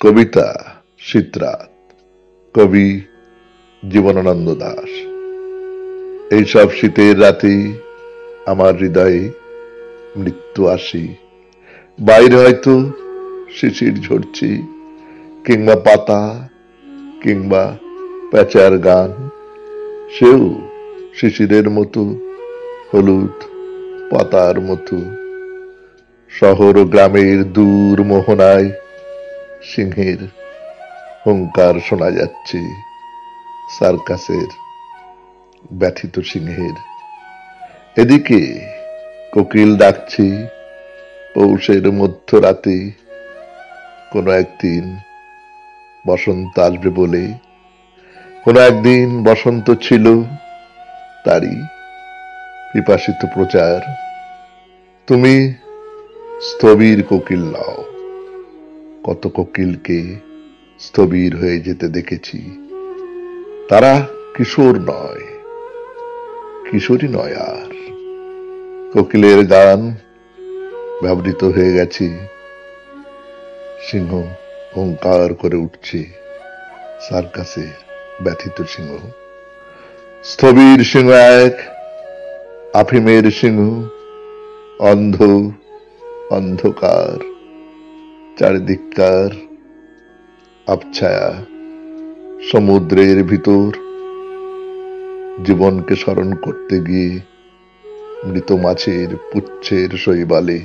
কবিতা শীতরাত, কবি জীবনানন্দ দাশ। এইসব শীতের রাতে আমার হৃদয়ে মৃত্যু আসি। বাইরে হয়তো শিশির ঝরছে, কিংবা পাতা, কিংবা প্যাঁচার গান, সেও শিশিরের মতো, হলুদ পাতার মতো। শহর ও গ্রামের দূর মোহনায় সিংহের হুঙ্কার শোনা যাচ্ছে, সার্কাসের ব্যথিত সিংহের। এদিকে কোকিল ডাকছে পৌষের মধ্যরাতে, কোনো একদিন বসন্ত আসবে বলে। কোনো একদিন বসন্ত ছিল, তারই পিপাসিত প্রচার। তুমি স্থবির কোকিল নাও, কত কোকিলকে স্থবির হয়ে যেতে দেখেছি। তারা কিশোর নয়, কিশোরী নয় আর। কোকিলের গান ব্যবহৃত হয়ে গেছে, সিংহ হুঙ্কার করে উঠছে, সার্কাসের ব্যথিত সিংহ। স্থবির সিংহ এক, আফিমের সিংহ, অন্ধ, অন্ধকার, চারিদিককার আবছায়া। সমুদ্রের ভিতর জীবনকে স্মরণ করতে গিয়ে মৃত মাছের পুচ্ছের শৈবালে,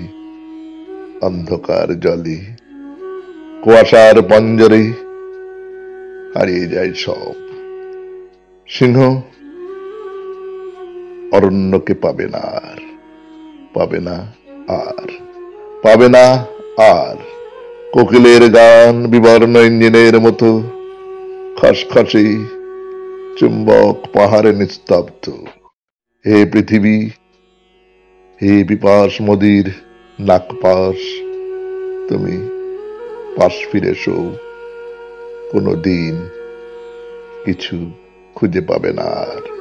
অন্ধকার জলে, কুয়াশার পঞ্জরে হারিয়ে যায় সব। সিংহ অরণ্যকে পাবে না আর, পাবে না আর, পাবে না আর। কোকিলের গান বিবর্ণ ইঞ্জিনের মতো, খসখসে চুম্বক পাহাড়ে নিস্তব্ধ। হে পৃথিবী, হে বিপাস মদির নাগপাশ, তুমি পাশ ফিরে এসো, কোনো দিন কিছু খুঁজে পাবে না আর।